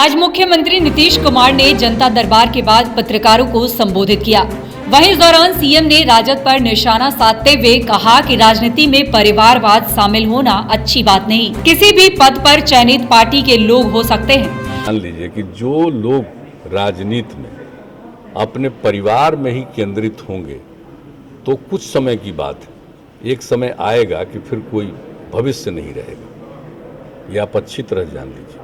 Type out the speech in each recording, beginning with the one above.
आज मुख्यमंत्री नीतीश कुमार ने जनता दरबार के बाद पत्रकारों को संबोधित किया। वहीं इस दौरान सीएम ने राजद पर निशाना साधते हुए कहा कि राजनीति में परिवारवाद शामिल होना अच्छी बात नहीं। किसी भी पद पर चयनित पार्टी के लोग हो सकते हैं। मान लीजिए कि जो लोग राजनीति में अपने परिवार में ही केंद्रित होंगे तो कुछ समय की बात है, एक समय आएगा कि फिर कोई भविष्य नहीं रहेगा। ये आप अच्छी तरह जान लीजिए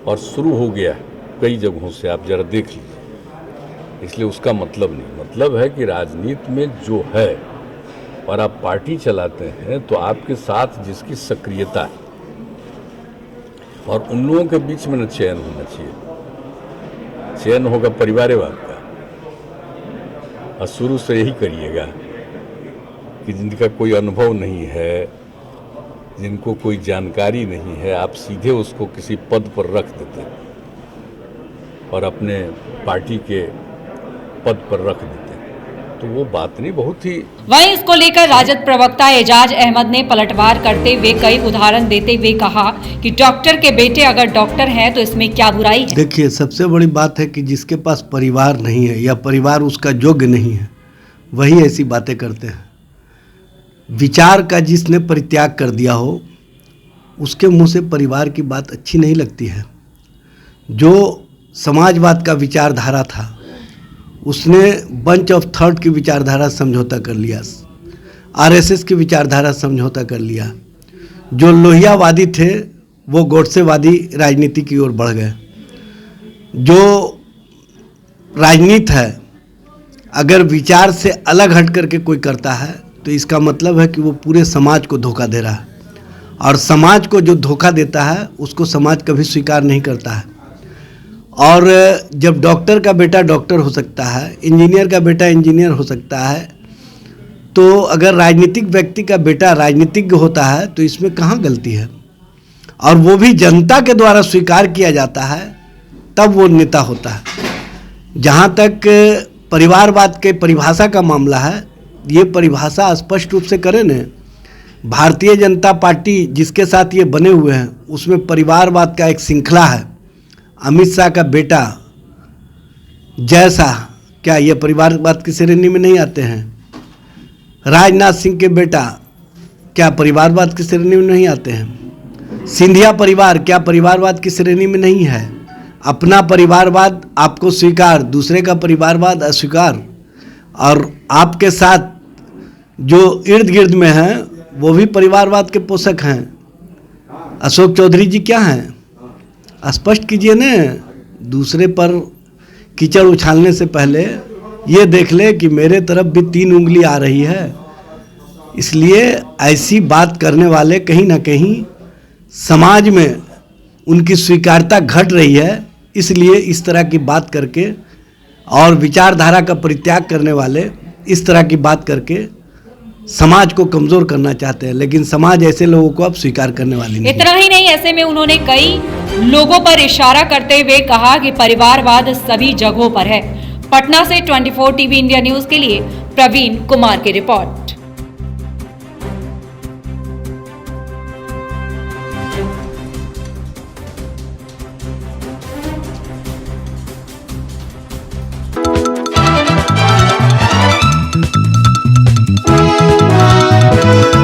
और शुरू हो गया है कई जगहों से, आप जरा देख लीजिए। इसलिए उसका मतलब नहीं, मतलब है कि राजनीति में जो है और आप पार्टी चलाते हैं तो आपके साथ जिसकी सक्रियता है और उन लोगों के बीच में न चयन होना चाहिए। चयन होगा परिवारवाद का और शुरू से यही करिएगा कि जिनका कोई अनुभव नहीं है, जिनको कोई जानकारी नहीं है, आप सीधे उसको किसी पद पर रख देते हैं और अपने पार्टी के पद पर रख देते हैं, तो वो बात नहीं। बहुत ही वहीं इसको लेकर राजद प्रवक्ता एजाज अहमद ने पलटवार करते हुए कई उदाहरण देते हुए कहा कि डॉक्टर के बेटे अगर डॉक्टर हैं तो इसमें क्या बुराई है। देखिए, सबसे बड़ी बात है कि जिसके पास परिवार नहीं है या परिवार उसका योग्य नहीं है वही ऐसी बातें करते हैं। विचार का जिसने परित्याग कर दिया हो उसके मुंह से परिवार की बात अच्छी नहीं लगती है। जो समाजवाद का विचारधारा था उसने बंच ऑफ थॉट की विचारधारा समझौता कर लिया, आरएसएस की विचारधारा समझौता कर लिया। जो लोहियावादी थे वो गोडसेवादी राजनीति की ओर बढ़ गए। जो राजनीति है अगर विचार से अलग हट करके कोई करता है तो इसका मतलब है कि वो पूरे समाज को धोखा दे रहा है, और समाज को जो धोखा देता है उसको समाज कभी स्वीकार नहीं करता है। और जब डॉक्टर का बेटा डॉक्टर हो सकता है, इंजीनियर का बेटा इंजीनियर हो सकता है, तो अगर राजनीतिक व्यक्ति का बेटा राजनीतिज्ञ होता है तो इसमें कहाँ गलती है? और वो भी जनता के द्वारा स्वीकार किया जाता है तब वो नेता होता है। जहाँ तक परिवारवाद के परिभाषा का मामला है, ये परिभाषा स्पष्ट रूप से करें न। भारतीय जनता पार्टी जिसके साथ ये बने हुए हैं उसमें परिवारवाद का एक श्रृंखला है। अमित शाह का बेटा जय शाह, क्या ये परिवारवाद की श्रेणी में नहीं आते हैं? राजनाथ सिंह के बेटा क्या परिवारवाद की श्रेणी में नहीं आते हैं? सिंधिया परिवार क्या परिवारवाद की श्रेणी में नहीं है? अपना परिवारवाद आपको स्वीकार, दूसरे का परिवारवाद अस्वीकार। और आपके साथ जो इर्द गिर्द में हैं वो भी परिवारवाद के पोषक हैं। अशोक चौधरी जी क्या हैं? स्पष्ट कीजिए न। दूसरे पर कीचड़ उछालने से पहले ये देख ले कि मेरे तरफ भी 3 उंगली आ रही है। इसलिए ऐसी बात करने वाले कहीं ना कहीं समाज में उनकी स्वीकार्यता घट रही है, इसलिए इस तरह की बात करके और विचारधारा का परित्याग करने वाले इस तरह की बात करके समाज को कमजोर करना चाहते हैं। लेकिन समाज ऐसे लोगों को अब स्वीकार करने वाली नहीं। इतना ही नहीं, ऐसे में उन्होंने कई लोगों पर इशारा करते हुए कहा कि परिवारवाद सभी जगहों पर है। पटना से 24 टीवी इंडिया न्यूज के लिए प्रवीण कुमार की रिपोर्ट।